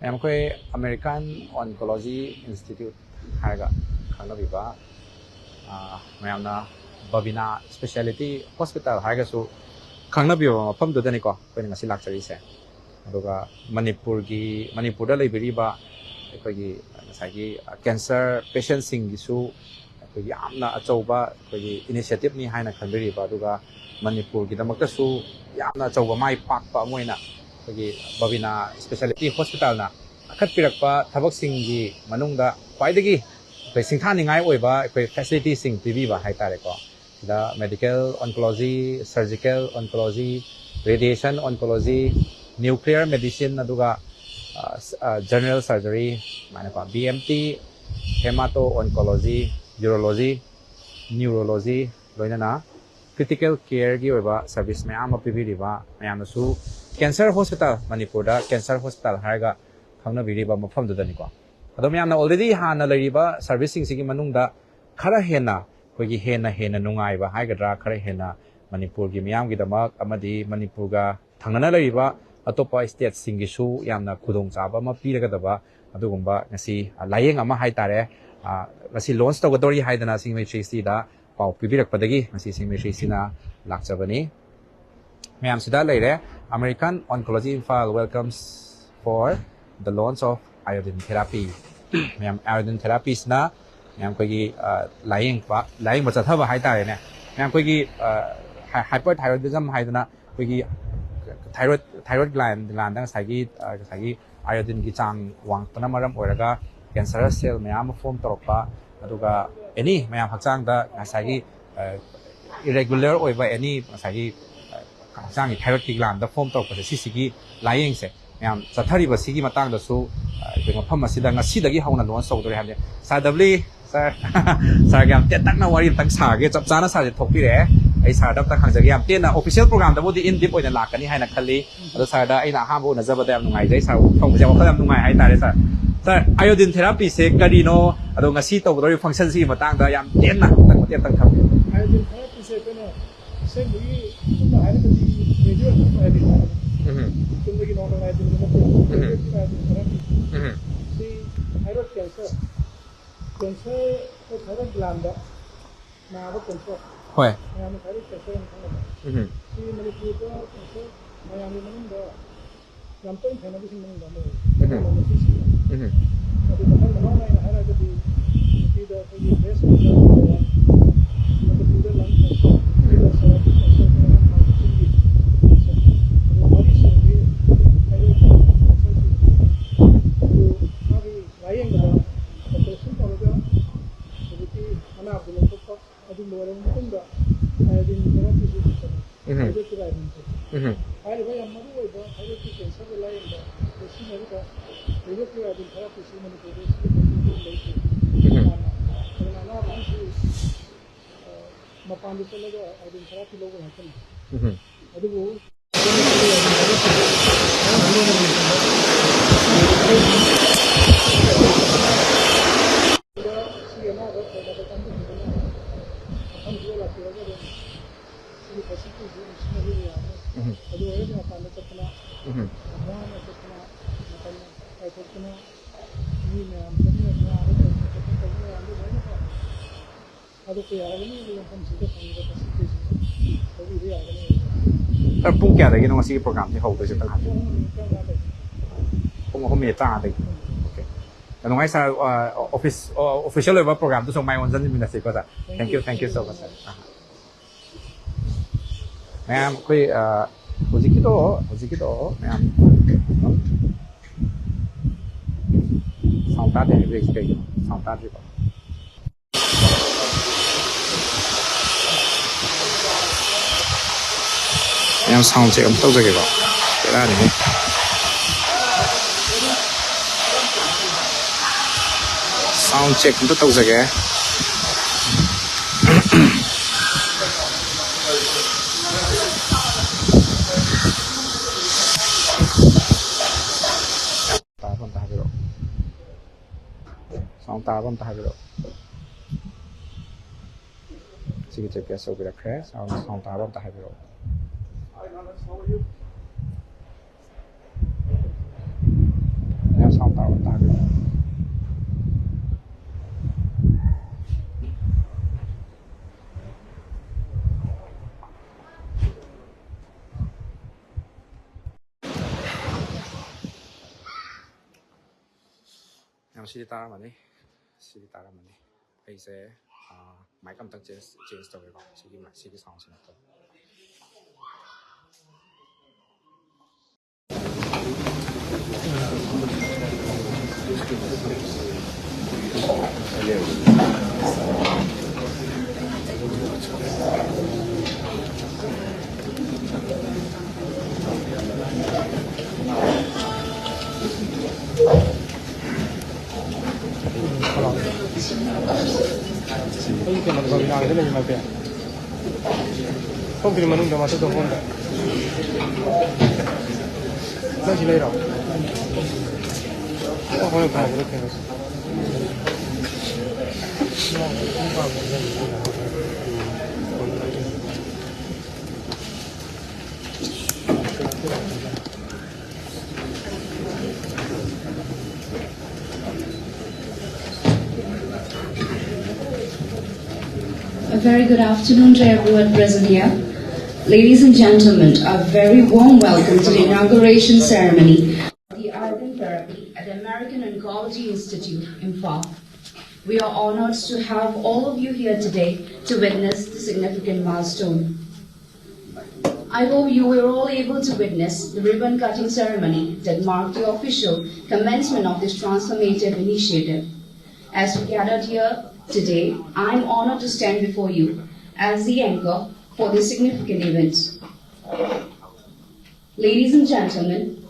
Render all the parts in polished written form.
Ma'am कोई American oncology institute हायगा खांगबिबा ma'am ना Babina speciality hospital हायगासु खांगबिबा मफम दुदनिको कोई ngasi लाक्चरीसे अदुगा मणिपुरदा लेबिरिबा अखोगी ngसागी कैंसर पेशेंट सिंगिसु अखोगी यामना अचौबा अखोगी इनिशिएटिव नि हायना खनबिरिबा अदुगा मणिपुरगी दमकसु यामना अचौबा माइ पाकपा Moina Babina Speciality Hospital na akhatpirakpa thabaksingi manungda khwaidagi koi singthaningai oiba koi facility sing pibiba haitare ko da medical oncology surgical oncology radiation oncology nuclear medicine aduga general surgery mane ko BMT hemato oncology urology neurology loinana critical care gi oiba service mayam pibiriba mayamsu Cancer Hospital Manipur Cancer Hospital harga khangna biriba mafam dudani ko adom yamna already hana lariba servicing sigi manungda khara hena koigi hena nungai ba haigadra khara hena Manipur gi miyam gi damak amadi Manipur ga thangnana lariba atopa state singi su yamna khudong chaba ma piraga daba adugumba ngasi layeng ama haitare ngasi launch togadori haidana singmetri si da pau pibirak padagi ngasi singmetri sina lakchabani Ma'am Sida Leire, American Oncology Imphal welcomes for the launch of iodine therapy. Ma'am iodine therapy is na ma'am koigi lying bachatha hai tare ne. Ma'am koigi hyperthyroidism hai dana koigi thyroid gland dang sagi iodine gi chang wang tana maram oraga cancerous cell ma'am form torpa aduga any ma'am hakchang da sagi irregular oiba any sagi Sang thyroid gland the form talk the sisigi lying se yam sathari basigi matang da su benga pham asida ngasi dagi hauna lon so dore hamne sa Dhabali sir sir gam te tak na wari tak sa ge chap chana sa je thokpi re ai sa dab tak hangjagi yam te na official program da bodi in deep oina lakani haina khali ado sa da aina ha bo na jabada yam nungai jai sa thong je wakha yam nungai hai tare sir sir iodine therapy se kari no ado ngasi to dore function si matang da yam te na tak tham iodine therapy se pena se lui to iodine radio normal iodine therapy see thyroid cancer or thyroid gland na ba cancer hoy na thyroid cancer see Manipur cancer mayam ni da yam to thena bi sing da mo adu da na na hara da di da ko breast cancer da lung cancer da cervical cancer Pung kaya lagi nung sige program ni hold sa tanghali. Pung ako may tanga lagi. Okay. Nung ay sa official level program to so may onsan din minasi ko sa. Thank you so much. Ma'am, koy hojikito, ma'am. Sound tadi break kayo. Sound tadi ko. Em sound check tau jage ba kera ni sound check tau jage sound ta bam ta biro sige check ya so bira crash sound ta bam ta biro Siri Taramani, Siri Taramani. I say, my contact change the way. Siri sounds not. Ay, que Babina cái này mà phải. Không thì mình không được mà tôi không được. Nó chỉ lấy rồi. Không phải cái này. A very good afternoon to everyone present here. Ladies and gentlemen, a very warm welcome to the inauguration ceremony of the IODINE therapy at the American Oncology Institute, Imphal. We are honored to have all of you here today to witness the significant milestone. I hope you were all able to witness the ribbon cutting ceremony that marked the official commencement of this transformative initiative. As we gathered here today, I am honored to stand before you as the anchor for this significant event. Ladies and gentlemen,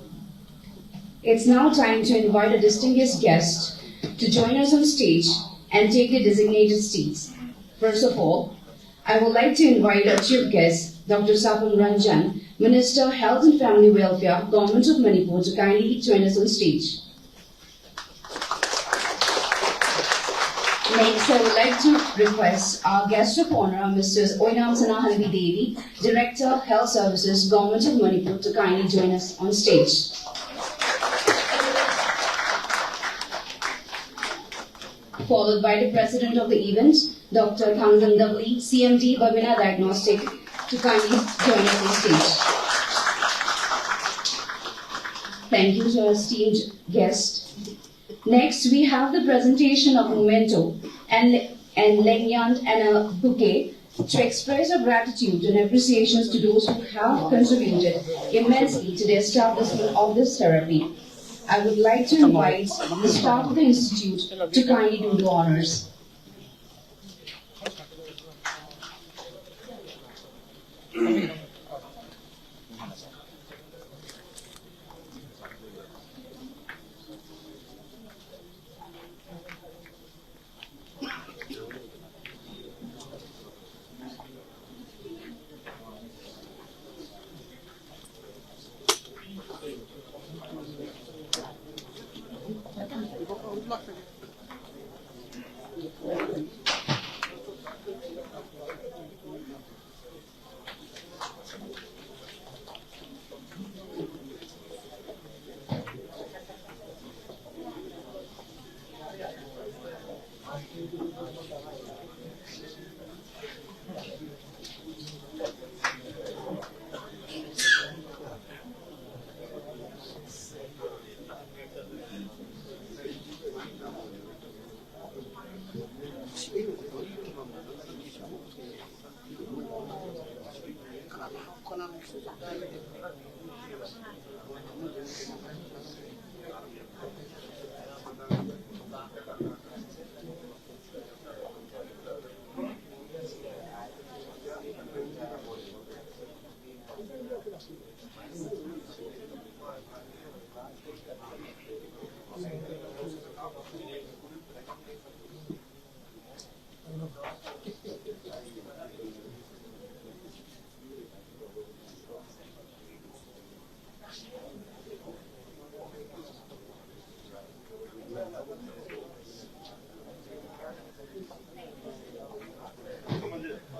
it's now time to invite a distinguished guest to join us on stage and take the designated seats. First of all, I would like to invite our chief guest, Dr. Sapam Ranjan, Minister of Health and Family Welfare, Government of Manipur, to kindly join us on stage. Next, I would like to request our guest of honor, Mrs. Oinam Sanahanbi Devi, Director, Health Services, Government of Manipur, to kindly join us on stage. Followed by the President of the event, Dr. Dhabali, CMD, Babina Diagnostics, to kindly join us on stage. Thank you to our esteemed guest. Next, we have the presentation of memento and lanyard and a bouquet to express our gratitude and appreciations to those who have contributed immensely to the establishment of this therapy. I would like to invite the staff of the Institute to kindly do the honors.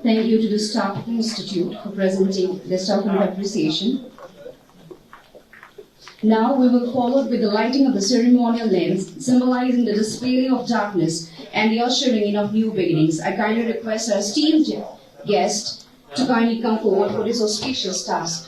Thank you to the staff of the Institute for presenting this token of appreciation. Now we will follow with the lighting of the ceremonial lamps, symbolizing the dispelling of darkness and the ushering in of new beginnings. I kindly request our esteemed guest to kindly come forward for this auspicious task.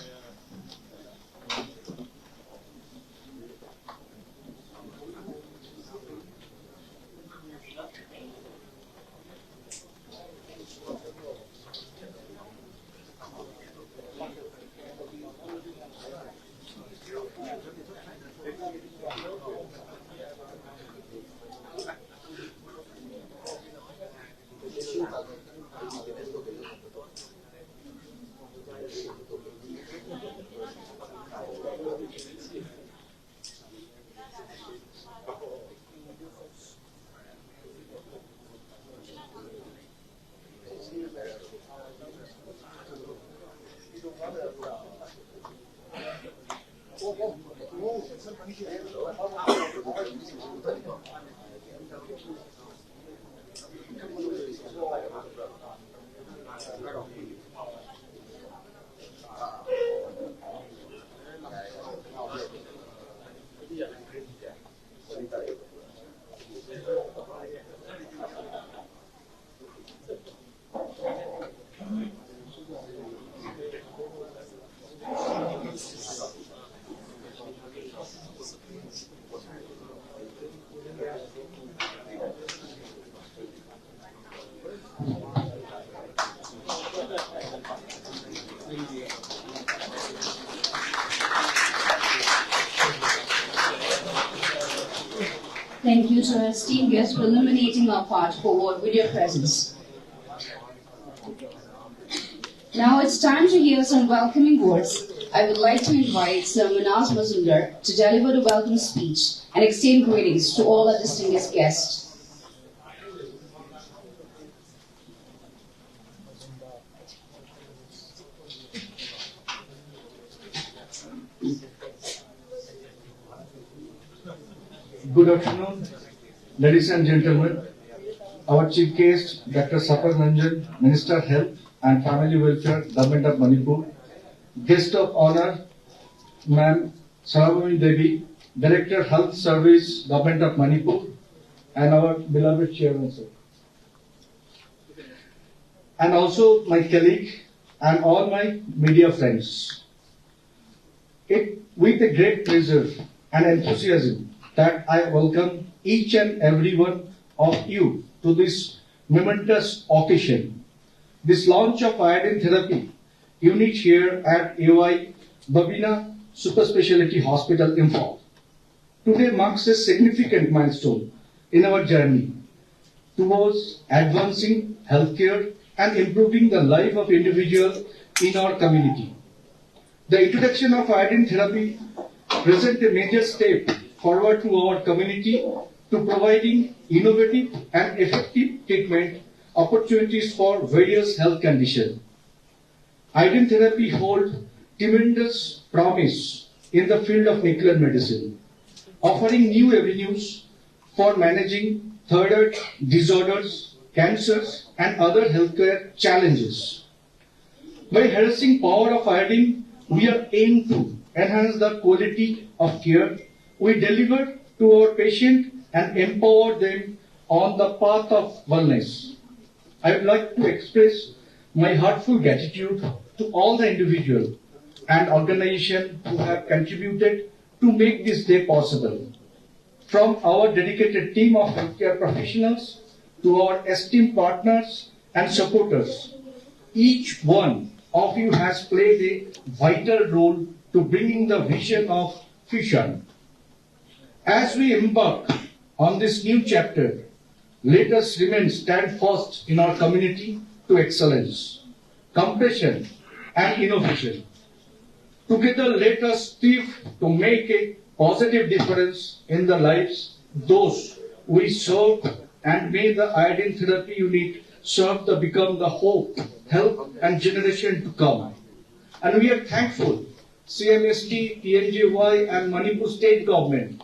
Thank you to our esteemed guests for illuminating our path forward with your presence. Now it's time to hear some welcoming words. I would like to invite Sir Manaz Mazumdar to deliver the welcome speech and extend greetings to all our distinguished guests. Good afternoon, ladies and gentlemen. Our chief guest, Dr. Sapam Ranjan, Minister Health and Family Welfare, Government of Manipur. Guest of honor, Ma'am Sanahanbi Devi, Director Health Service, Government of Manipur, and our beloved Chairman, sir. And also my colleague and all my media friends. It with a great pleasure and enthusiasm that I welcome each and every one of you to this momentous occasion. This launch of iodine therapy unit here at AOI Babina Speciality Hospital, Imphal. Today marks a significant milestone in our journey towards advancing healthcare and improving the life of individuals in our community. The introduction of iodine therapy presents a major step forward to our community to providing innovative and effective treatment opportunities for various health conditions. Iodine therapy holds tremendous promise in the field of nuclear medicine, offering new avenues for managing thyroid disorders, cancers, and other healthcare challenges. By harnessing power of iodine, we are aimed to enhance the quality of care we deliver to our patient and empower them on the path of wellness. I would like to express my heartfelt gratitude to all the individuals and organizations who have contributed to make this day possible. From our dedicated team of healthcare professionals to our esteemed partners and supporters, each one of you has played a vital role to bringing the vision of fusion. As we embark on this new chapter, let us remain steadfast in our community to excellence, compassion, and innovation. Together, let us strive to make a positive difference in the lives those we serve, and may the iodine therapy unit serve to become the hope, help, and generation to come. And we are thankful CMST, PNJY, and Manipur State Government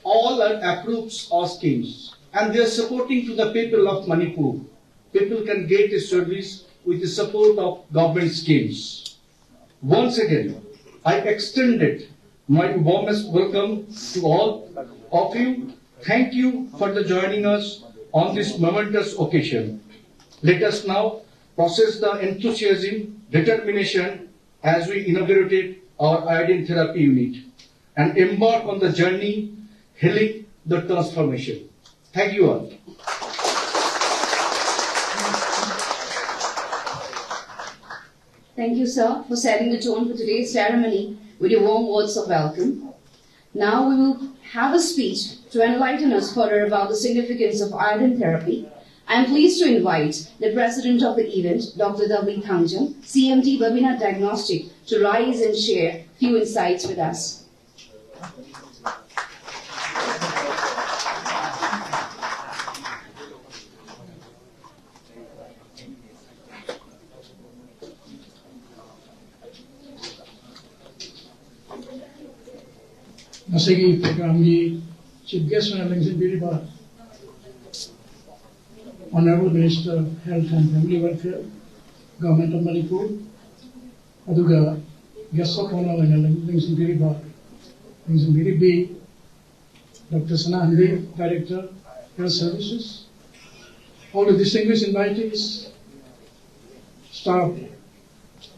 all approves our schemes, and they are supporting to the people of Manipur. People can get a service with the support of government schemes. Once again, I extended my warmest welcome to all of you. Thank you for joining us on this momentous occasion. Let us now process the enthusiasm, determination as we inaugurated our iodine therapy unit and embark on the journey healing the transformation. Thank you all. Thank you, sir, for setting the tone for today's ceremony with your warm words of welcome. Now we will have a speech to enlighten us further about the significance of iodine therapy. I am pleased to invite the president of the event, Dr. Devi, CMT Babina Diagnostics, to rise and share a few insights with us. Masagi program chief guest Biriba, Honorable Minister of Health and Family Welfare, Government of Manipur, Aduga guest of honor and Biriba, Biribi, Dr. Sanahanbi, Director, Health Services, all the distinguished invitees, staff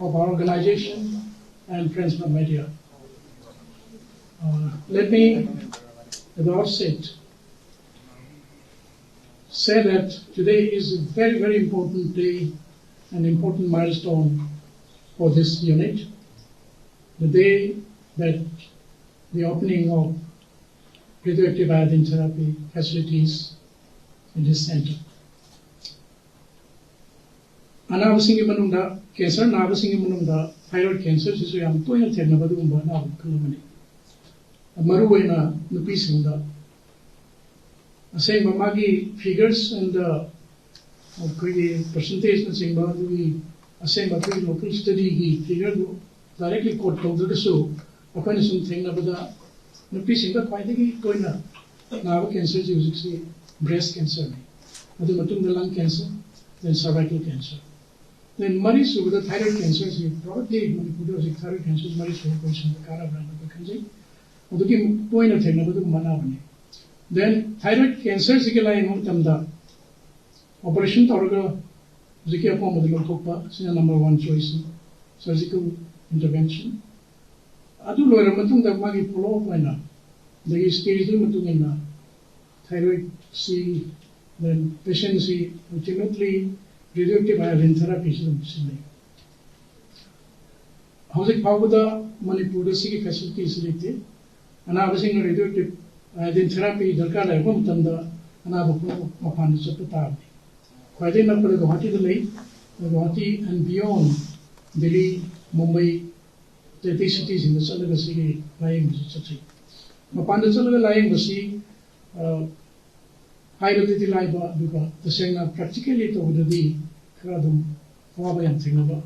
of our organization, and friends from media. Let me, at the outset, say that today is a very, very important day, an important milestone for this unit. The day that the opening of radioactive iodine therapy facilities in this center. Anabasing manungda cancer, nabasing manungda thyroid cancer, sisu yam toya thenabadu umba na kalmani. Maruwaina nupisingda. Asing mamagi figures and percentage na singba we asing batu local study gi figure directly quote tawda so apani sum thenabada nupisingda kwaidagi toina naba cancer ji breast cancer ni. Adu matungda lung cancer, then cervical cancer. Then Maris with the thyroid cancers, probably Manipur thyroid cancers, Maris with the Kara brand of the country. Uduki point of technology Manavani. Then thyroid cancers, Sikala Tamda. Operation Torga, Zikia Pom of the Lokopa, number one choice, surgical intervention. Adu Lora Matung the Magi Polo Poina. The stage Matungina, thyroid C, then patient C, ultimately. Radioactive iodine therapy is Housing Pavada, Manipur, the facilities selected, and I was in radioactive iodine therapy, the Kala Humtanda, and I will go upon the Sapata. Quite enough for the Guwahati, the lake, the Guwahati, and beyond Delhi, Mumbai, the cities in the Salaga city lying with such a. Upon the Salaga lying the sea, high relative life because the saying practically to the Kradum, Hawaba and Thingaba,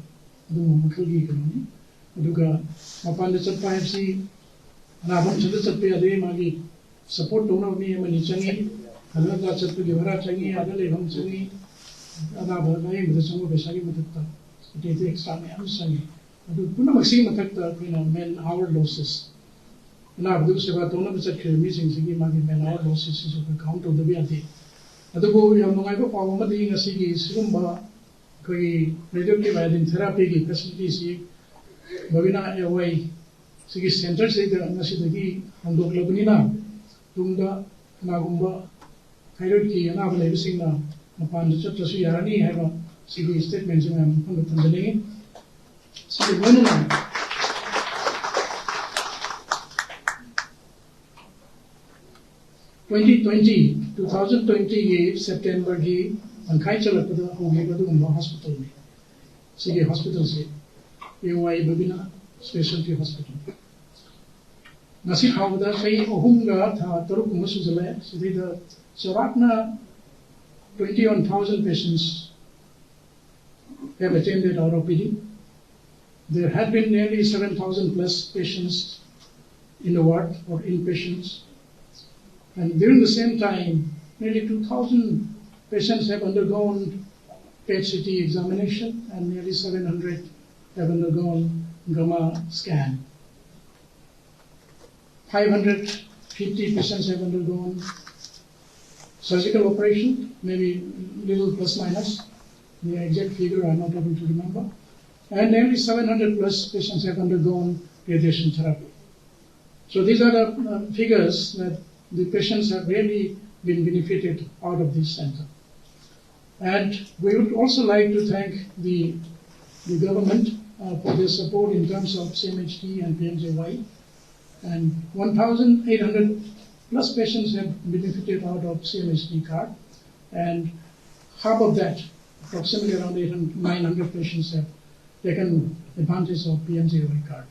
Makagi economy, Duga, upon the Sapayasi, and I want to the Sapaya Magi, support Tona me and Manichangi, another Sapagivara Changi, other Levan Changi, another name with the song of the Sagi Matata, it takes some Sangi. I do Punamasi Matata, men hour losses. Now, those about one of the missing Sigi Magi men hour losses is of the count of the BRT. At the go, you have no idea for what the Sigi Sumba, radioactive iodine therapy facilities, Babina AOI Sigi centers, the Nasidaki, and Doklabunina, Tumda, Nagumba, thyroid key, and Abel everything now. Upon the church, Yarani have a Sigi statements from the Tanzania. So, 2020 September की अंखाई चला पता हो गया तो उम्मा hospital में सीगे hospital से AOI Babina Speciality Hospital नसीब हावदा कई ओहुंगा था तरुक मुसुजले सीधे चराकना 21,000 patients have attended our OPD. There had been nearly 7,000 plus patients in the ward or inpatients. And during the same time, nearly 2,000 patients have undergone PET-CT examination and nearly 700 have undergone gamma scan. 550 patients have undergone surgical operation, maybe little plus minus. The exact figure I'm not able to remember. And nearly 700 plus patients have undergone radiation therapy. So these are the figures that the patients have really been benefited out of this center. And we would also like to thank the government for their support in terms of CMHT and PMJY. And 1,800 plus patients have benefited out of CMHT card. And half of that, approximately around 900 patients have taken advantage of PMJY card.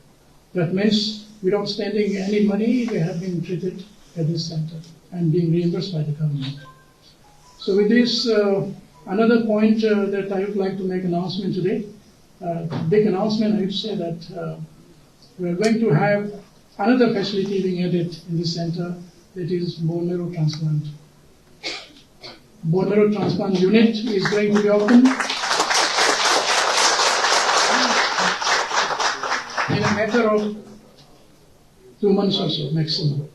That means without spending any money, they have been treated at this center and being reimbursed by the government. So with this, another point that I would like to make announcement today, big announcement, I would say that we are going to have another facility being added in this center, that is bone marrow transplant. Bone marrow transplant unit is going to be opened in a matter of 2 months or so maximum.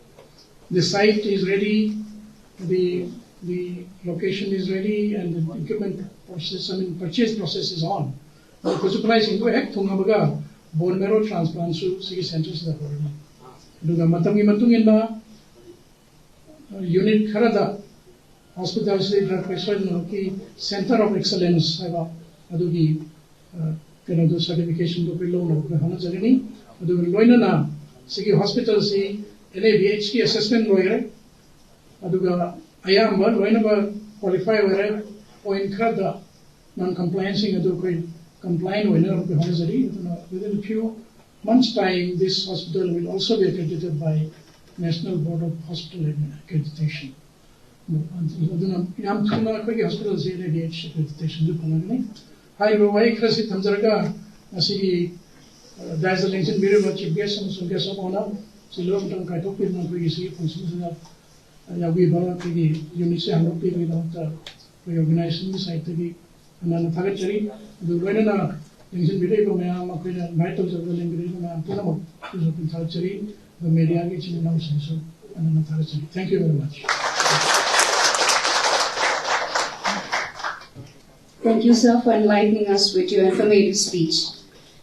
The site is ready, the location is ready, and the equipment process, purchase process is on. The supply is act bone marrow transplant centers that unit Karada Hospital Center of Excellence certification Sigi Hospital si NABHT assessment lawyer aduga ayamba loinaba qualify where point khada non compliance adu compliant winner of the hospital. Within a few months time this hospital will also be accredited by National Board of Hospital Accreditation. Yam thuna ko hospital si NABHT accreditation du panagni hai wai krasi thamjaraga asi there's a link in video chief guest and some guests of honor. So long term kind of people not really see functions that we brought the units and no people without reorganizing the site to be and then the targetary the Renana links in video may am a night of the link video and Punamo is open targetary the media gets in the so and then the targetary. Thank you very much. Thank you, sir, for enlightening us with your informative speech.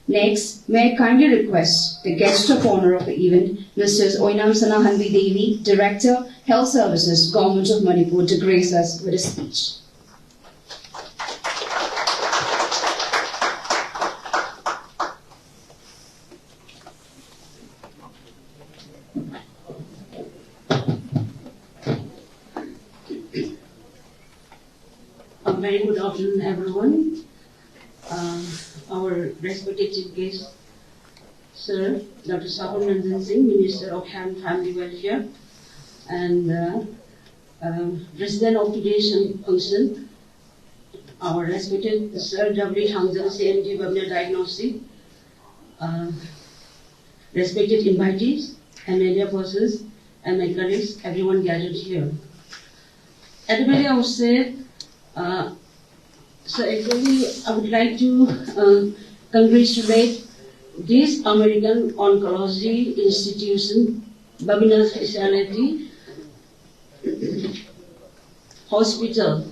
Next, may I kindly request the guest of honor of the event, Mrs. Oinam Sanahanbi Devi, Director, Health Services, Government of Manipur, to grace us with a speech. A very good afternoon, everyone. Our respected chief guest, Sir Dr. Sapam Ranjan, Minister of Health and Family Welfare, and President of today's function, our respected Sir Dhabali, CMD Babina Diagnostics, respected invitees, and media persons, and my colleagues, everyone gathered here. At the very outset, so actually, I would like to congratulate this American Oncology Institution, Babina Speciality Hospital,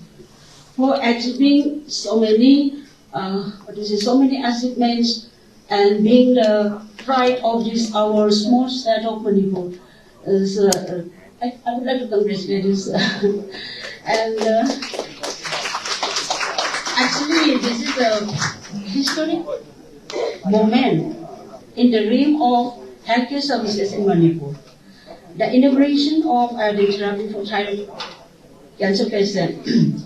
for achieving so many, so many achievements and being the pride of this our small state of Manipur. So, I would like to congratulate this and. Actually, this is a historic moment in the realm of healthcare services in Manipur. The inauguration of the therapy for child cancer patients.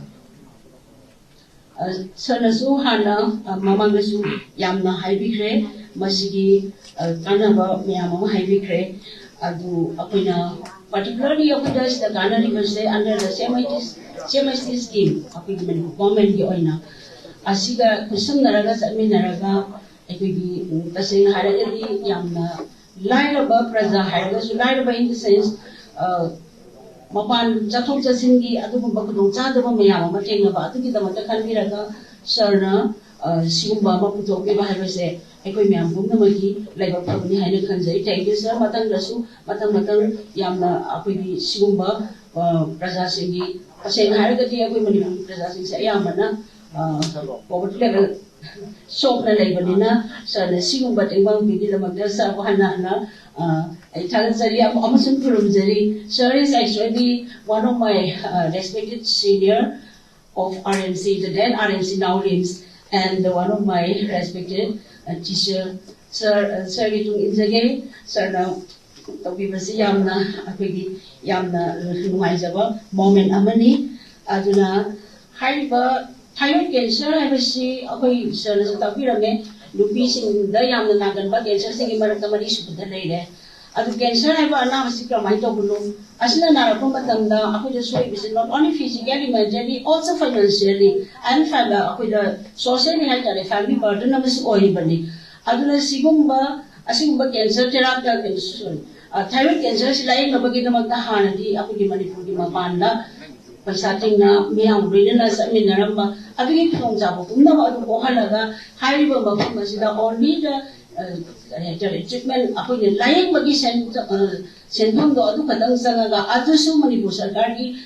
Sanasu Hana, Mamanasu, Yamna Hybikre, Masigi, Kanaba, Miyama Hybikre, Adu Apina, particularly Okudas, the Ghana Rivers under the CMST scheme, Apigment, Government Oinam. Asiga, Kusum Naragas, Adminaraga, Equibi, Passing Haragadi, Yamna, Lairaba, Praza, Haragas, Lairaba in the sense, Mapan, Jacob Jasingi, Adubakadum, Zadaba Mayama, Matinga, Atiki, the Matakaniraga, Sarna, Simba, Maputoki, Bahase, Equimiam, Bumamaki, Labor Company, Hanakanza, thank you, sir, Matang Rasu, Matang, Yamna, Apibi, Simba, Praza Singi, Passing Haragati, Equimani, Praza Singi, Yamana, poverty level. So na Lebanina, so the Simba, Bidi, the Madrasa, Hanana, I tell Zari, Amazon Purumzari. Sir is actually one of my respected senior of RMC, the then RMC now names, and one of my respected teacher, Sir Gitung Inzagay, Sir now. We will see Yamna, Apigi, Yamna, Lumizaba, Moment Amani, Aduna, Haiba, Thyroid cancer, I will see a way, Sir Tapirame, Lupis the Yamna Nagan, but cancer singing Maratamari to the lady. At the cancer, I have announced it from my Tobulu. As an Arapamatanda, Akuja is not only physically, mentally, also financially, and with the social health and family burden of this oil. Aduna Sigumba, Asing cancer therapy sorry thyroid cancer si lain na bagi naman tahanan di ako di Manipur di mapanda pagsating na miyang rin na sa minaramba abigi kung jabo kung na adu ko halaga highly babag masida only the treatment ako di lain bagi sentang do adu kadang sangaga adu su Manipur sarkar ki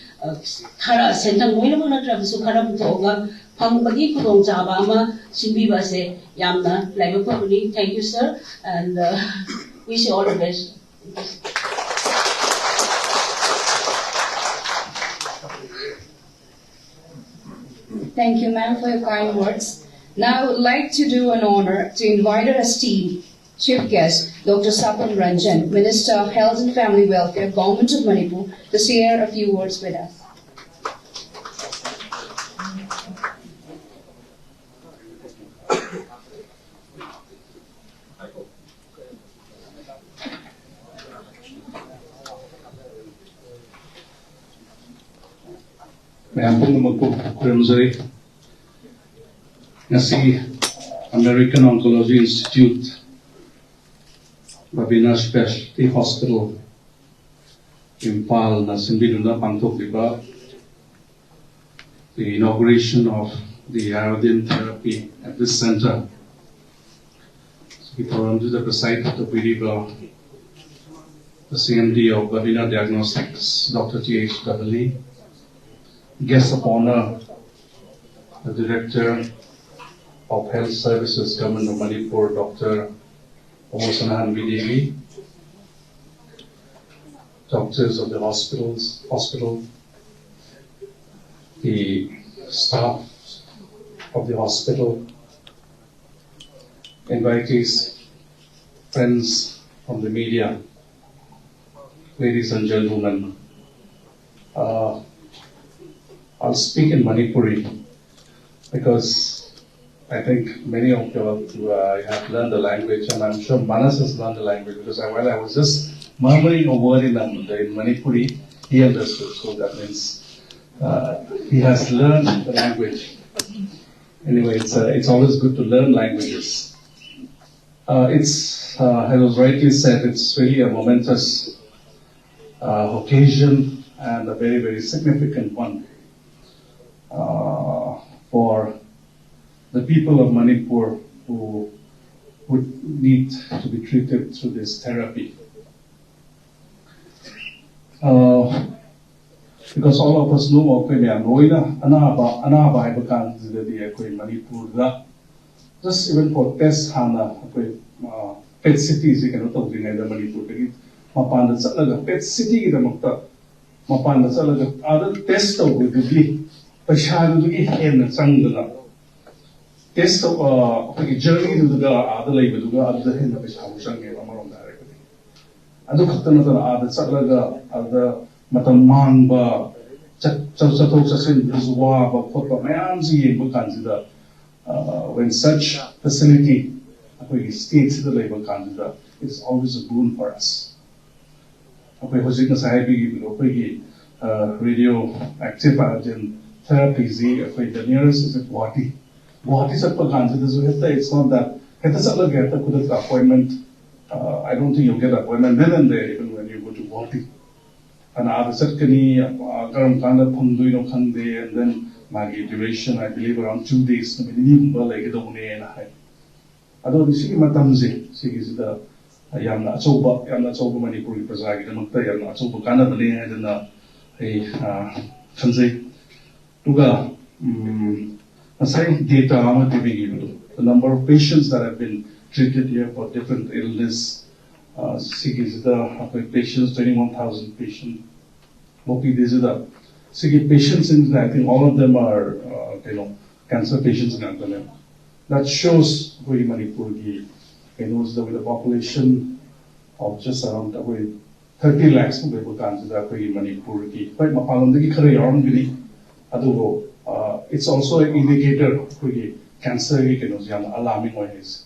khara sentang moina mana tra su khara butoga phang bagi kung jaba ama simbi base yamna laiba pabuni. Thank you sir and wish you all the best. Thank you, ma'am, for your kind words. Now, I would like to do an honor to invite our esteemed chief guest, Dr. Sapam Ranjan, Minister of Health and Family Welfare, Government of Manipur, to share a few words with us. Nasi American Oncology Institute, Babina Speciality Hospital, Imphal, Nasimbiluna Pangtok, the inauguration of the IODINE therapy at this center. So, to the preside of the CMD of Babina Diagnostics, Dr. T.H. Dhabali, guest of honor, the Director of Health Services, Government of Manipur, Dr. Sanahanbi Devi, doctors of the hospital, the staff of the hospital, invitees, friends from the media, ladies and gentlemen. I'll speak in Manipuri because I think many of you have learned the language, and I'm sure Manas has learned the language because while I was just murmuring a word in Manipuri, he understood. So that means he has learned the language. Anyway, it's always good to learn languages. As was rightly said, it's really a momentous occasion and a very, very significant one for the people of Manipur who would need to be treated through this therapy. Because all of us know Manipur, just even for test hana, pet cities, you cannot talk in Manipur. Mapanda Salaga, pet city, the Mokta, Mapanda Salaga, other test of the Pashadu and Sangana. Test of a journey to the other label to go other hand of his house and gave Amaron directly. I look at another other Salaga, other Matamamba, Chatosasin, Zua, Papa Mayamzi, and consider when such facility states the label candidate, it's always a boon for us. Radioactive antigen therapy, the nearest is at Guwahati. Guwahati is a it's not that. Get a appointment. I don't think you'll get an appointment then and there, even when you go to Guwahati. And and then my duration, I believe, around 2 days. Although the Sigi Matamzi, Sigi is the Yamna Choba, Manipuri Prazagi, the Mukta Yamna Choba Kana Bale, and a Kanze Tuga assign data I'm giving you. The number of patients that have been treated here for different illness, Sigi is the patients, 21,000 patients. Mopi is the Sigi patients, in I think all of them are, cancer patients in Andalam. That shows where Manipur knows that with a population of just around 30 lakhs of people consider Manipur. It's also an indicator of cancer alarming ways.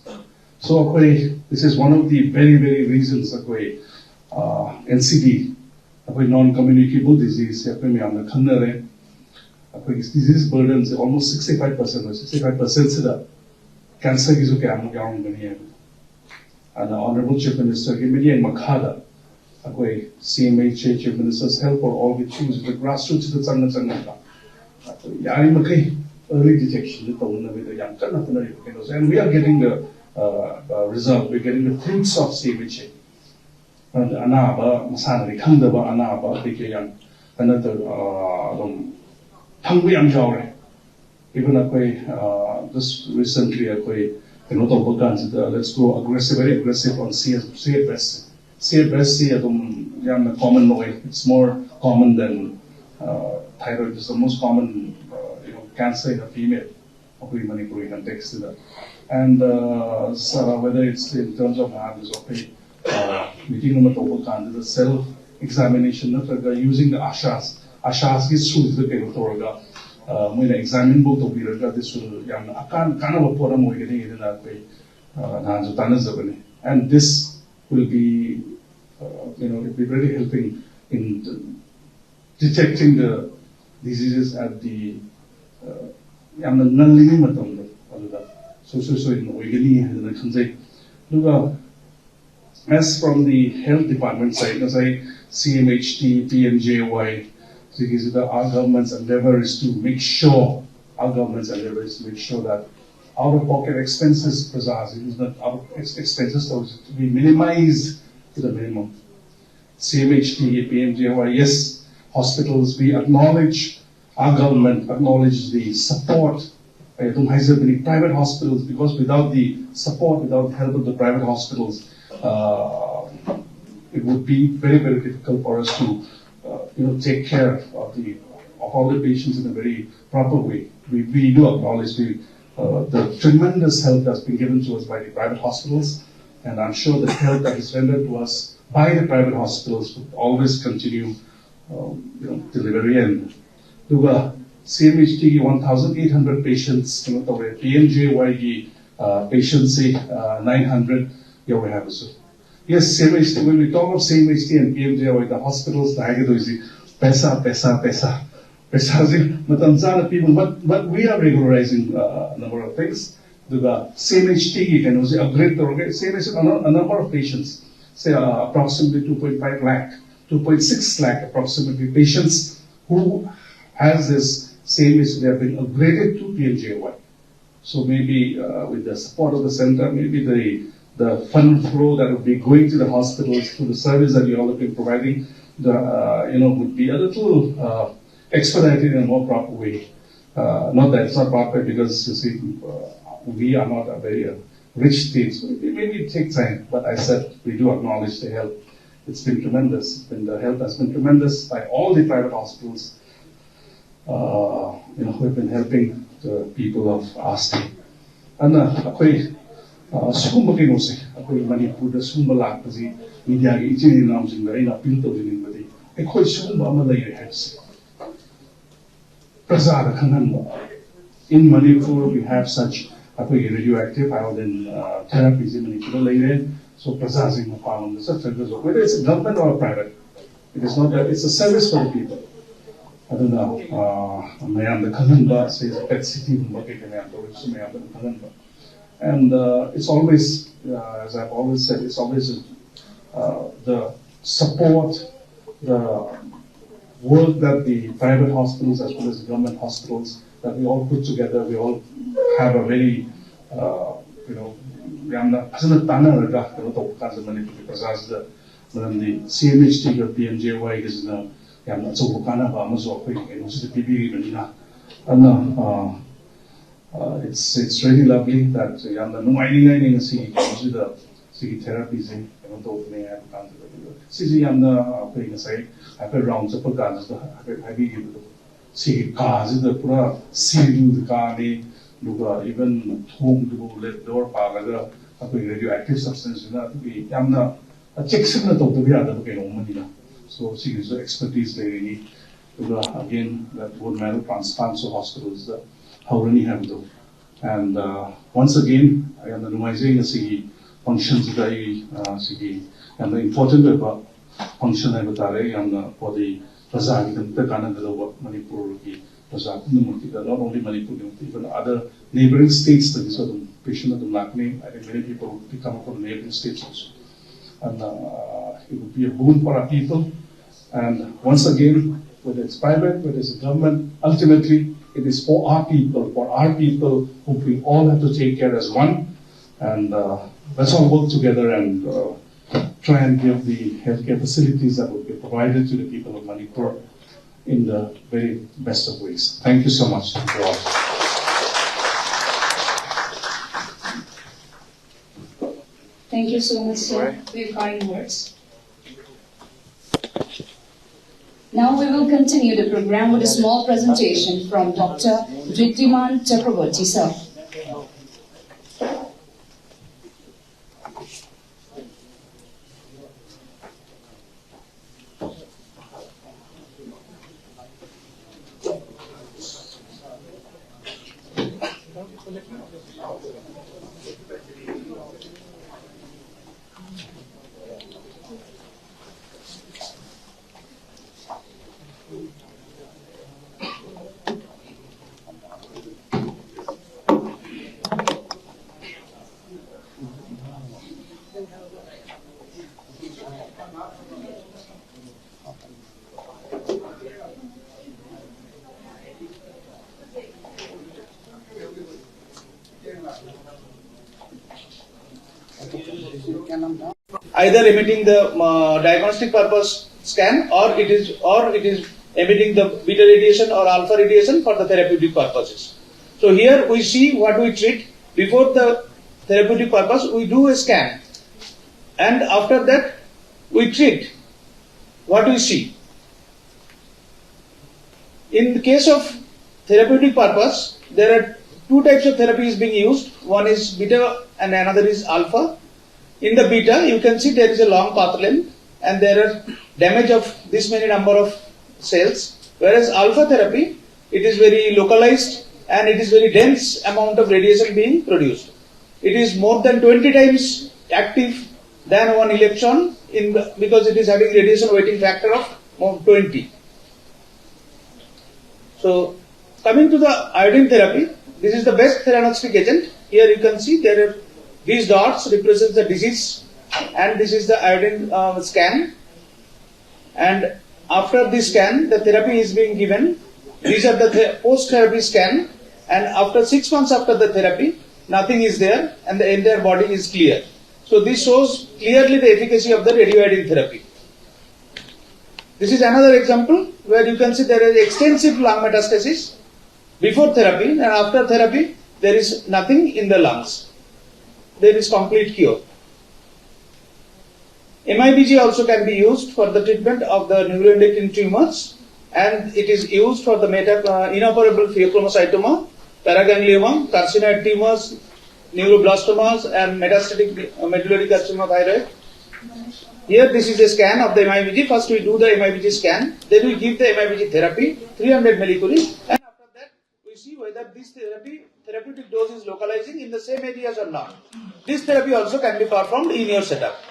So this is one of the very, very reasons that NCD, non-communicable disease, disease burdens almost 65%. 65% cancer is okay. and the Honorable Chief Minister Gimidi Makhada, CMHA Chief Minister's help for all we choose the grassroots the early detection, and we are getting the result, we're getting the fruits of CMHA. And Anaba, Masana, Kandaba, Anaba, Dikayan, another Tangbi Amjaure. Even just recently, let's go aggressive, very aggressive on CFS. CFS is common way. It's more common than thyroid. It's the most common cancer in a female. Manipur context to that. And so whether it's in terms of habits or meeting the self-examination, using the ashas is through the Kevotorga. When the examine book of Biraga, this will kind of a poem we getting in that way. And this will be, it'll be very helping in detecting the diseases at the as from the health department side, as I CMHT, PMJY, our government's endeavor is to make sure that out-of-pocket expenses, expenses to be minimized to the minimum. CMHT, PMJY, yes, hospitals, we acknowledge, our government acknowledges the support the private hospitals, because without the support, without the help of the private hospitals, it would be very, very difficult for us to take care of all the patients in a very proper way. We do acknowledge the tremendous help that's been given to us by the private hospitals, and I'm sure the help that is rendered to us by the private hospitals will always continue delivery. And CMHT 1,800 patients, PMJY patients 900. We have so. Yes, CMHT. When we talk of CMHT and PMJY, the hospitals, pesa. But we are regularizing a number of things. The CMHT you can also upgrade the CMHT a number of patients, say approximately 2.5 lakh, 2.6 lakh approximately patients who has this CMHT, they have been upgraded to PMJY. So maybe with the support of the center, maybe the fund flow that would be going to the hospitals through the service that you all have been providing, would be a little expedited in a more proper way. Not that it's not proper, because you see, we are not a very rich state, so maybe it takes time. But I said we do acknowledge the help. It's been tremendous. The help has been tremendous by all the private hospitals. Who have been helping the people of our state. And Sukumba Kinosi, Manipur, the Sumba Lakasi, media, eating in the rain appeal to the Nibadi. A quite Sumba Malay heads. Prasada Kanamba. In Manipur, we have such radioactive iodine therapies in Manipur later. So Prasazing the farm, whether it's government or private, it is not that, it's a service for the people. I don't know, Mayam the Kanamba says pet city, and it's always, as I've always said, it's always the support, the work that the private hospitals as well as the government hospitals that we all put together. We all have a very, the CMHT or PMJY is it's really lovely that therapies in rounds of even home to let door radioactive substance so she is the expertise they need. Again, that bone marrow transplants to hospitals, how many have though. And once again, I am the Numaizing functions that I and the important function I for the Prasad, the Kanada Manipur, not only Manipur, even other neighboring states, that is a patient of the Lakme. I think many people will come from the neighboring states also. And it would be a boon for our people. And once again, whether it's private, whether it's a government, ultimately it is for our people who we all have to take care as one. And let's all work together and try and give the healthcare facilities that will be provided to the people of Manipur in the very best of ways. Thank you so much to all. Thank you so much, sir, for your kind words. Now we will continue the program with a small presentation from Dr. Drittiman Chakraborty, sir. Either emitting the diagnostic purpose scan, or it is emitting the beta radiation or alpha radiation for the therapeutic purposes. So here we see what we treat. Before the therapeutic purpose, we do a scan, and after that we treat what we see. In the case of therapeutic purpose, there are two types of therapies being used. One is beta and another is alpha. In the beta, you can see there is a long path length and there are damage of this many number of cells. Whereas alpha therapy, it is very localized and it is very dense amount of radiation being produced. It is more than 20 times active than one electron because it is having radiation weighting factor of 20. So coming to the iodine therapy, this is the best theranostic agent. Here you can see there are these dots represent the disease, and this is the iodine scan. And after this scan, the therapy is being given. These are the post-therapy scan, and after 6 months after the therapy, nothing is there, and the entire body is clear. So this shows clearly the efficacy of the radioiodine therapy. This is another example where you can see there is extensive lung metastasis before therapy, and after therapy there is nothing in the lungs. There is complete cure. MIBG also can be used for the treatment of the neuroendocrine tumors, and it is used for the inoperable pheochromocytoma, paraganglioma, carcinoid tumors, neuroblastomas, and metastatic medullary carcinoma thyroid. Here this is a scan of the MIBG. First we do the MIBG scan, then we give the MIBG therapy, 300 millicurie, and after that we see whether this therapeutic dose is localizing in the same areas or not. This therapy also can be performed in your setup.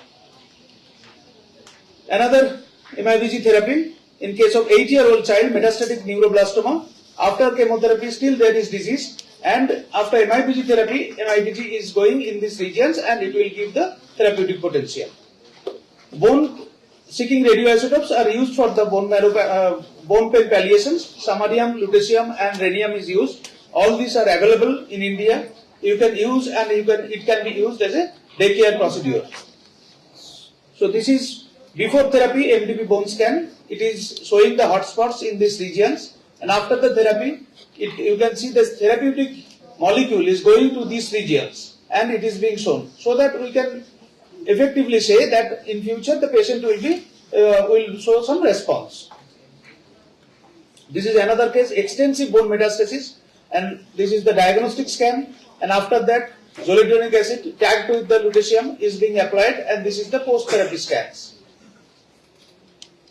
Another MIBG therapy, in case of 8-year-old child, metastatic neuroblastoma, after chemotherapy still there is disease, and after MIBG therapy, MIBG is going in these regions and it will give the therapeutic potential. Bone-seeking radioisotopes are used for the bone pain palliations. Samarium, lutetium and rhenium is used. All these are available in India. You can use, and it can be used as a daycare procedure. So this is before therapy MDP bone scan. It is showing the hotspots in these regions, and after the therapy, you can see the therapeutic molecule is going to these regions and it is being shown, so that we can effectively say that in future the patient will show some response. This is another case, extensive bone metastasis, and this is the diagnostic scan, and after that zoledronic acid tagged with the lutetium is being applied, and this is the post-therapy scans.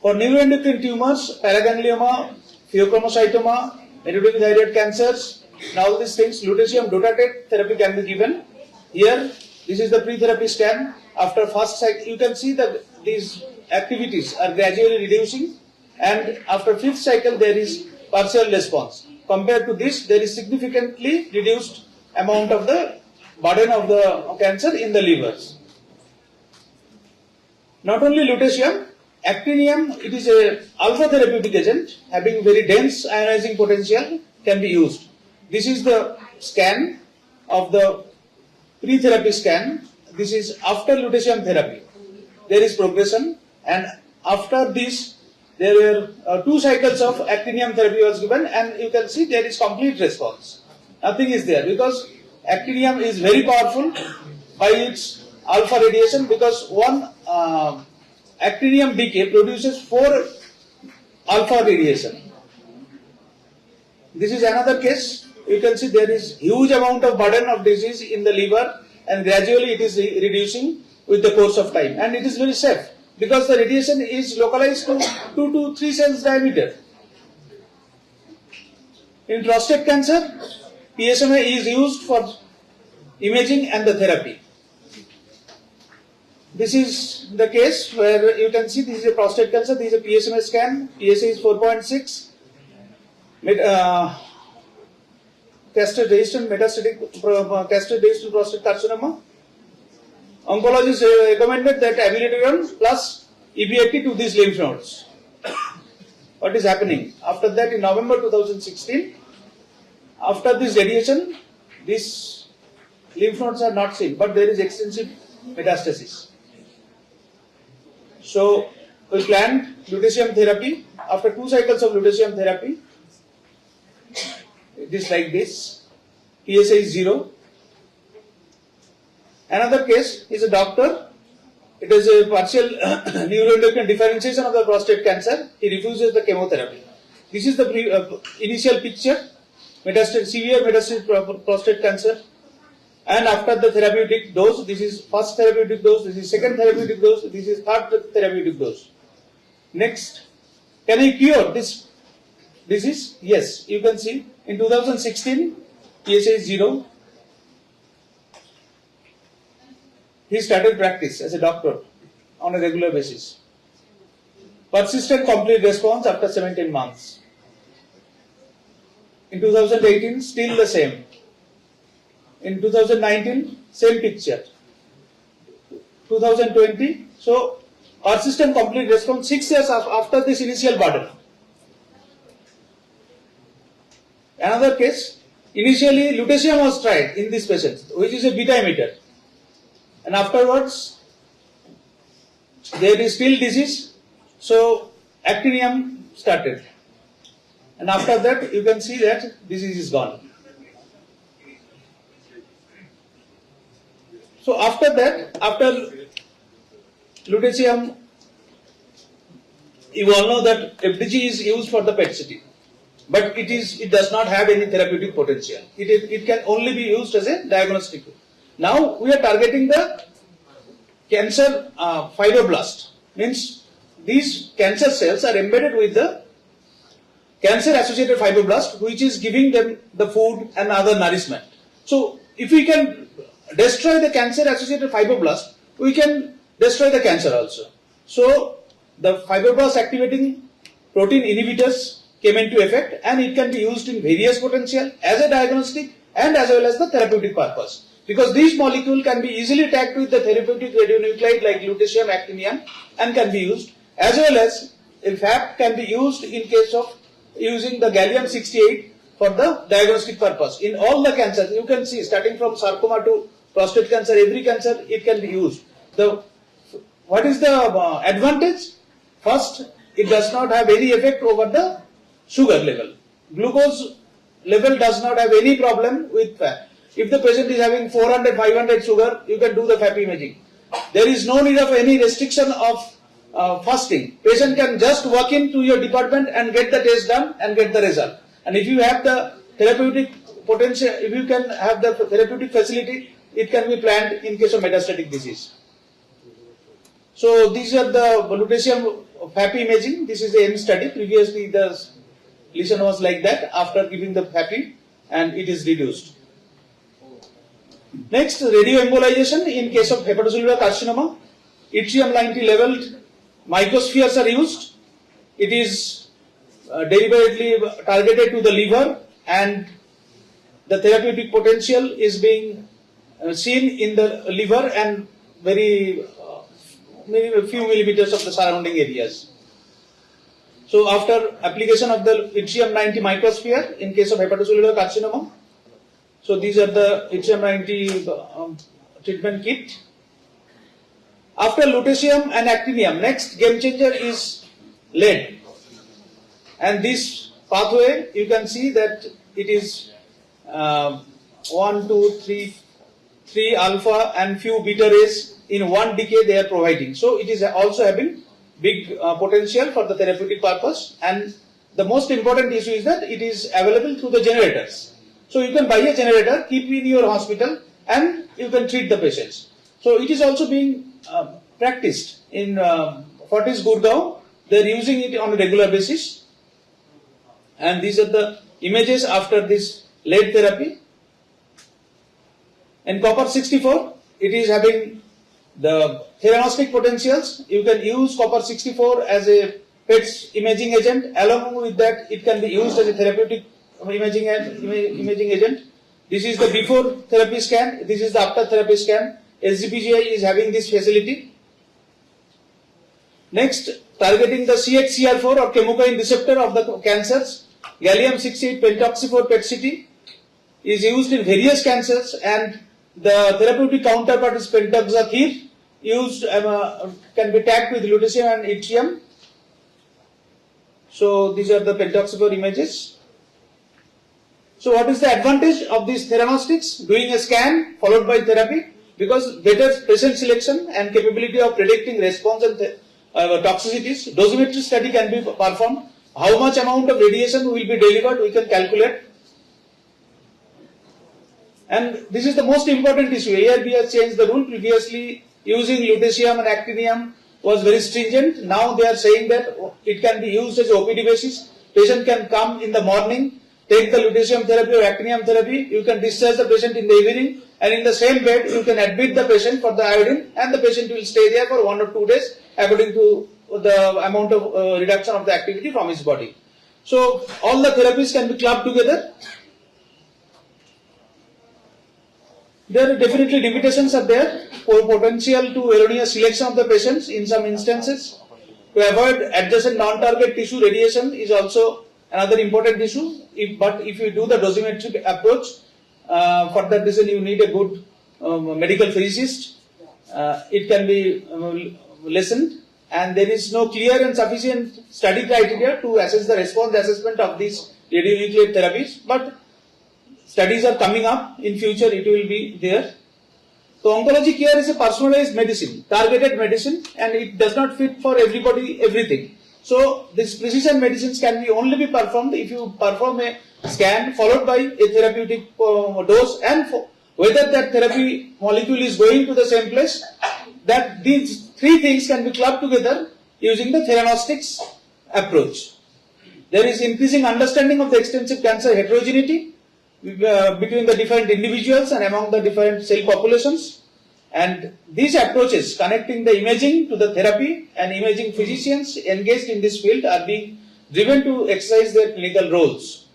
For neuroendocrine tumors, paraganglioma, pheochromocytoma, medullary thyroid cancers, and all these things, lutetium dotatate therapy can be given. Here, this is the pre-therapy scan. After first cycle, you can see that these activities are gradually reducing, and after 5th cycle there is partial response. compared to this, there is significantly reduced amount of the burden of the cancer in the livers. Not only lutetium, actinium, it is a alpha therapeutic agent having very dense ionizing potential, can be used. This is the scan of the pre-therapy scan. This is after lutetium therapy. There is progression, and after this there were 2 cycles of actinium therapy was given, and you can see there is complete response. Nothing is there because actinium is very powerful by its alpha radiation, because one actinium decay produces 4 alpha radiation. This is another case. You can see there is huge amount of burden of disease in the liver, and gradually it is reducing with the course of time, and it is very safe because the radiation is localized to 2 to 3 cells diameter. In prostate cancer, PSMA is used for imaging and the therapy. This is the case where you can see this is a prostate cancer, this is a PSMA scan, PSA is 4.6, castrate-resistant metastatic castrate-resistant prostate carcinoma. Oncologists recommended that abiraterone plus EBRT to these lymph nodes. What is happening? After that, in November 2016, after this radiation, these lymph nodes are not seen, but there is extensive metastasis. So we planned lutetium therapy. After 2 cycles of lutetium therapy, it is like this. PSA is 0. Another case is a doctor. It is a partial neuroendocrine differentiation of the prostate cancer. He refuses the chemotherapy. This is the initial picture. Severe metastatic prostate cancer. And after the therapeutic dose, this is first therapeutic dose, this is second therapeutic dose, this is third therapeutic dose. Next, can I cure this disease? Yes, you can see in 2016, PSA is 0. He started practice as a doctor on a regular basis. Persistent complete response after 17 months. In 2018, still the same. In 2019, same picture. 2020, so persistent complete response 6 years after this initial burden. Another case, initially lutetium was tried in this patient, which is a beta emitter. And afterwards, there is still disease, so actinium started. And after that, you can see that disease is gone. So after that, after lutetium, you all know that FDG is used for the PET CT, but it does not have any therapeutic potential. It can only be used as a diagnostic. Now we are targeting the cancer fibroblast, means these cancer cells are embedded with the cancer associated fibroblast, which is giving them the food and other nourishment. So if we can destroy the cancer associated fibroblast, we can destroy the cancer also. So the fibroblast activating protein inhibitors came into effect, and it can be used in various potential as a diagnostic and as well as the therapeutic purpose. Because these molecule can be easily tagged with the therapeutic radionuclide like lutetium, actinium, and can be used, as well as in fact can be used in case of using the gallium-68 for the diagnostic purpose. In all the cancers, you can see starting from sarcoma to prostate cancer, every cancer it can be used. What is the advantage? First, it does not have any effect over the sugar level. Glucose level does not have any problem with fat. If the patient is having 400, 500 sugar, you can do the FAP imaging. There is no need of any restriction of fasting. Patient can just walk into your department and get the test done and get the result. And if you have the therapeutic potential, if you can have the therapeutic facility, it can be planned in case of metastatic disease. So these are the lutetium FAP imaging. This is the end study. Previously the lesion was like that. After giving the FAP, and it is reduced. Next, radioembolization in case of hepatocellular carcinoma. Yttrium-90 leveled microspheres are used. It is deliberately targeted to the liver, and the therapeutic potential is being seen in the liver and very maybe a few millimeters of the surrounding areas. So after application of the yttrium-90 microsphere in case of hepatocellular carcinoma, so these are the yttrium-90 treatment kit. After lutetium and actinium, next game changer is lead. And this pathway, you can see that it is 1, 2, 3 alpha and few beta rays in one decay they are providing. So it is also having big potential for the therapeutic purpose, and the most important issue is that it is available through the generators. So you can buy a generator, keep in your hospital, and you can treat the patients. So it is also being practiced in Fortis Gurgaon. They are using it on a regular basis, and these are the images after this lead therapy. In copper 64, it is having the theranostic potentials. You can use copper 64 as a PET imaging agent. Along with that, it can be used as a therapeutic imaging agent. This is the before therapy scan. This is the after therapy scan. SGPGI is having this facility. Next, targeting the CXCR4 or chemokine receptor of the cancers, gallium-68 pentoxy-4 PET-CT is used in various cancers, and the therapeutic counterpart is pentoxathir, used can be tagged with lutetium and yttrium. So these are the pentoxy-4 images. So what is the advantage of these theranostics? Doing a scan followed by therapy, because better patient selection and capability of predicting response and toxicities. Dosimetry study can be performed. How much amount of radiation will be delivered, we can calculate. And this is the most important issue. ARB has changed the rule. Previously, using lutetium and actinium was very stringent. Now they are saying that it can be used as OPD basis. Patient can come in the morning, take the lutetium therapy or actinium therapy. You can discharge the patient in the evening, and in the same bed you can admit the patient for the iodine, and the patient will stay there for 1 or 2 days according to the amount of reduction of the activity from his body. So all the therapies can be clubbed together. There are definitely limitations are there for potential to erroneous selection of the patients in some instances. To avoid adjacent non-target tissue radiation is also another important issue. But if you do the dosimetric approach, for that reason you need a good medical physicist. It can be lessened, and there is no clear and sufficient study criteria to assess the response assessment of these radionuclide therapies. But studies are coming up. In future, it will be there. So oncology care is a personalized medicine, targeted medicine, and it does not fit for everybody, everything. So this precision medicines can be only be performed if you perform a scan followed by a therapeutic dose, and whether that therapy molecule is going to the same place. That these three things can be clubbed together using the theranostics approach. There is increasing understanding of the extensive cancer heterogeneity between the different individuals and among the different cell populations, and these approaches connecting the imaging to the therapy and imaging physicians engaged in this field are being driven to exercise their clinical roles.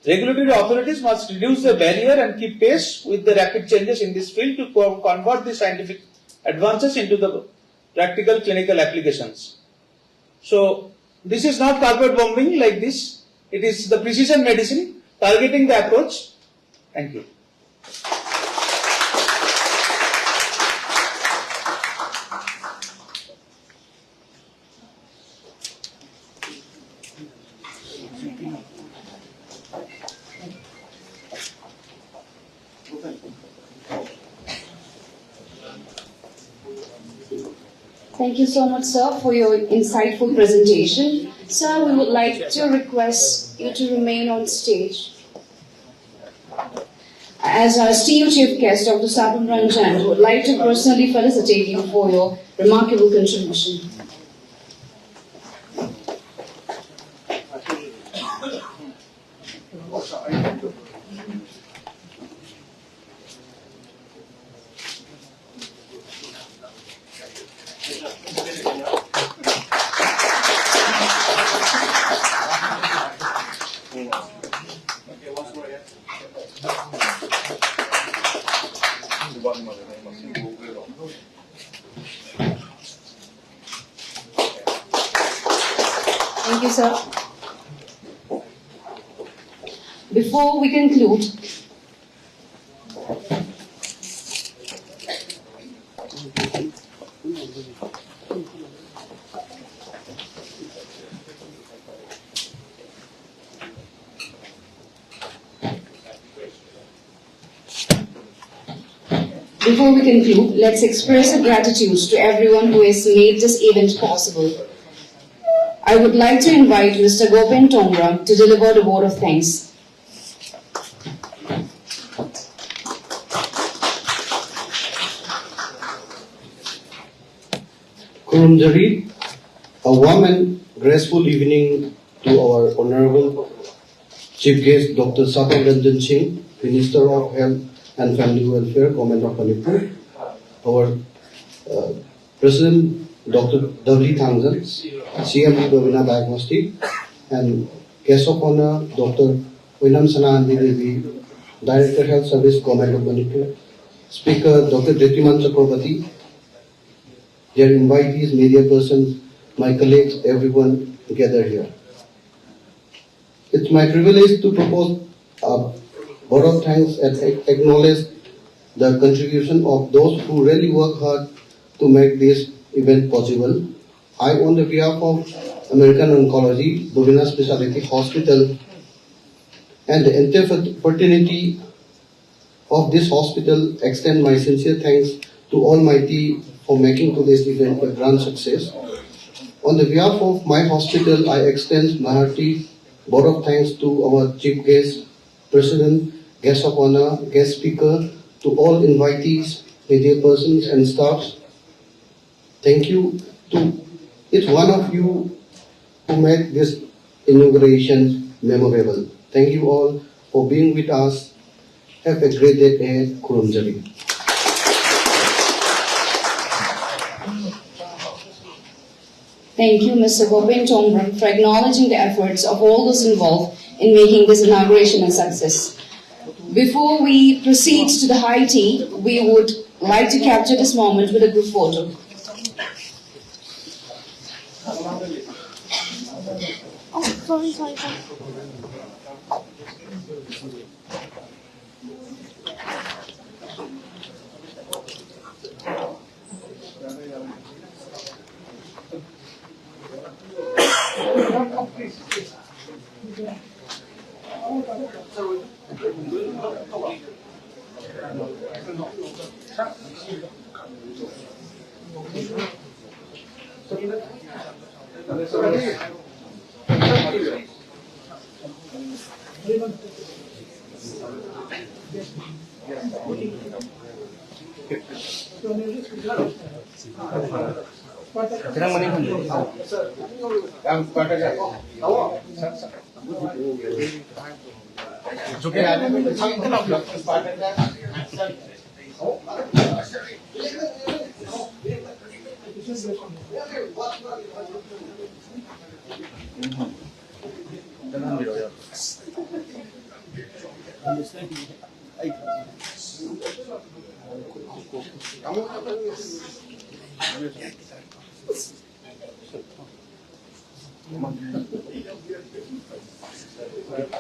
Regulatory authorities must reduce the barrier and keep pace with the rapid changes in this field to convert the scientific advances into the practical clinical applications. So this is not carpet bombing like this. It is the precision medicine targeting the approach. Thank you. Thank you so much, sir, for your insightful presentation. Sir, we would like to request you to remain on stage. As our esteemed chief guest, Dr. Sapam Ranjan, would like to personally felicitate you for your remarkable contribution. sir. Before we conclude, let's express our gratitude to everyone who has made this event possible. I would like to invite Mr. Gopen Tongra to deliver the vote of thanks. Kurumjari, a warm and graceful evening to our Honorable Chief Guest Dr. Sapam Ranjan Singh, Minister of Health and Family Welfare, Government of Manipur, our President Dr. Dhabali, CMD Babina Diagnostics, and guest of honor Dr. Oinam Sanahanbi Devi, Director Health Service, Government of Manipur, Speaker Dr. Chakrabarti, their invitees, media persons, my colleagues, everyone gathered here. It's my privilege to propose a vote of thanks and acknowledge the contribution of those who really work hard to make this event possible. I, on the behalf of American Oncology, Babina Speciality Hospital, and the entire fraternity of this hospital, extend my sincere thanks to Almighty for making today's event a grand success. On the behalf of my hospital, I extend my hearty vote of thanks to our chief guest, President, guest of honor, guest speaker, to all invitees, media persons and staffs. Thank you to each one of you who made this inauguration memorable. Thank you all for being with us. Have a great day ahead, Kurumjali. Thank you, Mr. Gopen Tongra, for acknowledging the efforts of all those involved in making this inauguration a success. Before we proceed to the high tea, we would like to capture this moment with a group photo. Oh, sorry.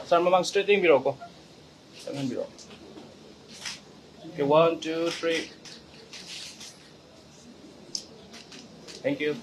Sir, mamang straighting biro ko. Tangan biro. Okay, 1, 2, 3. Thank you.